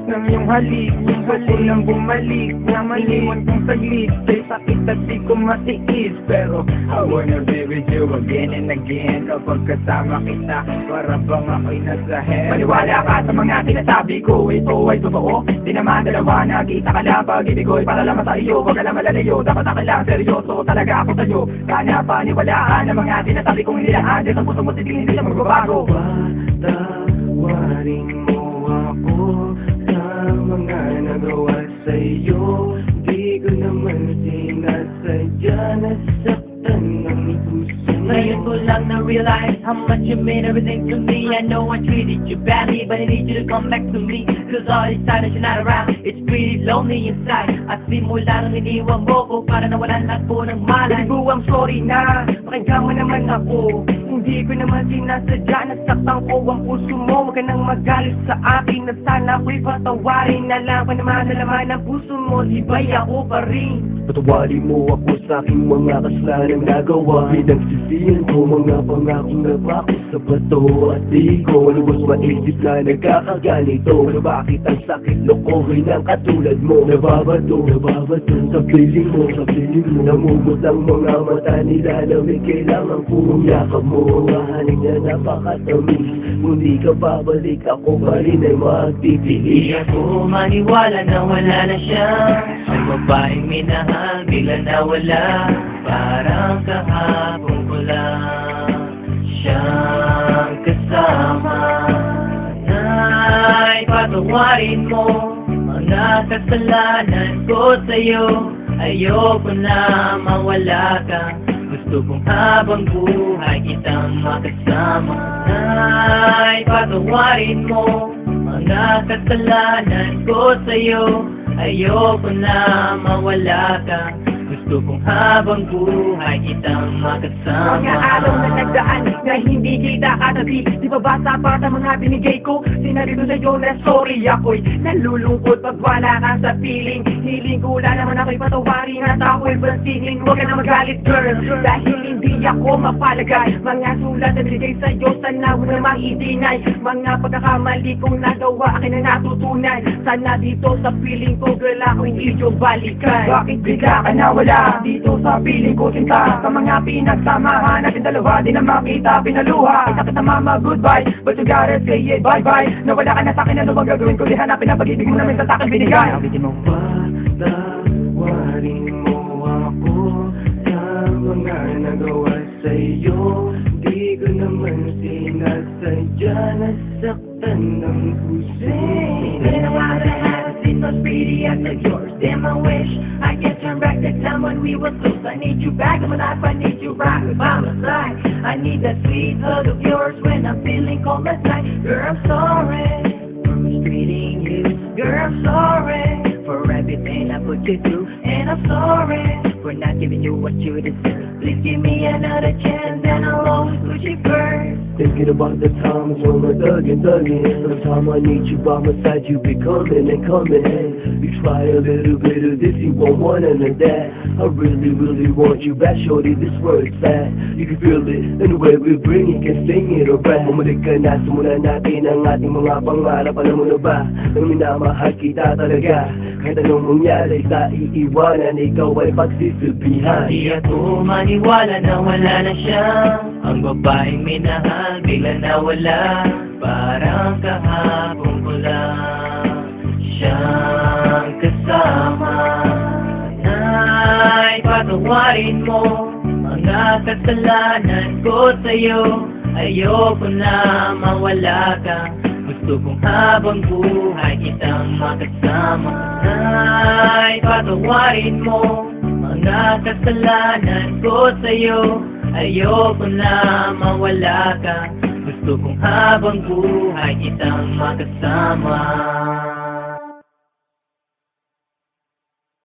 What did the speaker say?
ng iyong halik. Gusto ko lang bumalik na malimot kong saglit. Say sakit at di ko matiis, pero I wanna be with you again and again. Kapag kasama kita, para bang ako'y nasa hell. Maniwala ka sa mga sinasabi ko, ito ay totoo. Di naman dalawa, nakita ka lang pag-ibig ko'y para lamang sa iyo. Huwag ka lang malalayo, dapat ka lang seryoso talaga ako sa'yo. Kaya paniwalaan ang mga sinasabi kong nilaan. Dito sa puso mo sitigil, hindi siya magbabago. Patawarin mo ako sa mga nagawa sa'yo. Di ko naman sinasadya na saktan ng puso. Ngayon ko lang na-realize how much you mean everything to me. I know I treated you badly, but I need you to come back to me. Cause all this time that you're not around, it's pretty lonely inside. At simula nung iniwan mo ko, para nawalan lahat po ng malay. Baby boo, I'm sorry na, pakinggan mo naman ako. Hindi ko naman sinasadya, nasaktan ko ang puso mo. Huwag ka nang magalit sa akin, na sana ako'y patawarin. Alam ko naman na laman ang puso mo, di ba ako pa rin? Patawarin mo ako sa aking mga kasalanan nagawa. Pinagsisihan ko mga pangakong napako sa bato. At di ko lubos maisip na nagkakaganito. Pero bakit ang sakit lokohin ng katulad mo? Nababato sa piling mo, namumot ang mga mata nila na may kailangan kong yakap mo. Mahanig na napakatamis, kung di ka babalik ako pa rin ay magtitiis. Di ako maniwala na wala na siya. Ang babaeng minahal bigla nawala. Parang kahapon ko lang siyang kasama. Ay patawarin mo mga kasalanan ko sa'yo. Ayoko na mawala ka. Gusto kong habang buhay kitang makasama. Ay patawarin mo mga kasalanan ko sa'yo. Ayoko na mawala ka. Gusto kong habang buhay kitang makasama. Mga araw na nagdaan na hindi kita katabi. Di ba basta para sa mga binigay ko? Sinarito sa'yo na sorry ako'y nalulungkot pag wala ka sa piling. Hiling ko lang naman ako'y patawarin at ako'y bansingin. Huwag ka na magalit girl, dahil hindi ako mapalagay. Mga sulat na binigay sa'yo, sana mo namang i-deny. Mga pagkakamali kong nagawa, akin na natutunan. Sana dito sa piling ko girl ako'y hindi nyo balikan. Bakit bigla ka na wala dito sa piling ko sinta? Sa mga pinagsamahan natin dalawa, di na makita pinaluha. Kita kita mama goodbye, but you gotta say it bye bye. Nawala ka na sa'kin, ano bang gagawin ko? Di hanapin ang pag-ibig mo namin sa sa'kin binigay. Patawarin mo ako sa mga nagawa sa'yo. Di ko naman sinasadya na saktan ng puso. Been a while that I haven't seen those pretty eyes like yours. Damn, I wish I could turn back the time when we were close. I need you back in my life, I need you right by my side. I need that sweet hug of yours when I'm feeling cold at night. Girl, I'm sorry for mistreating you. Girl, I'm sorry for everything I put you through. And I'm sorry for not giving you what you deserve. Please give me another chance and I'll always put you first. Thinking about the times when we're thugging. Every time I need you by my side, you be coming and coming. You try a little bit of this, you won't want none of that. I really want you back, shorty, this where it's at. You can feel it, and the way we bring it, can sing it or rap. Bumalik ka na, simulan natin ang ating mga pangarap. Alam mo na ba, nang minamahal kita talaga. Kahit anong mangyari sa iiwanan, ikaw ay pagsisilbihan. Di ako maniwala na wala na siya. Ang babaeng minahal bigla nawala. Parang kahapon ko lang siyang kasama. Ay patawarin mo mga kasalanan ko sa'yo. Ayoko na mawala ka. Gusto kong habang buhay kitang makasama. Ay patawarin mo mga kasalanan ko sa'yo. Ayoko na mawala ka. Gusto kong habang buhay kitang makasama.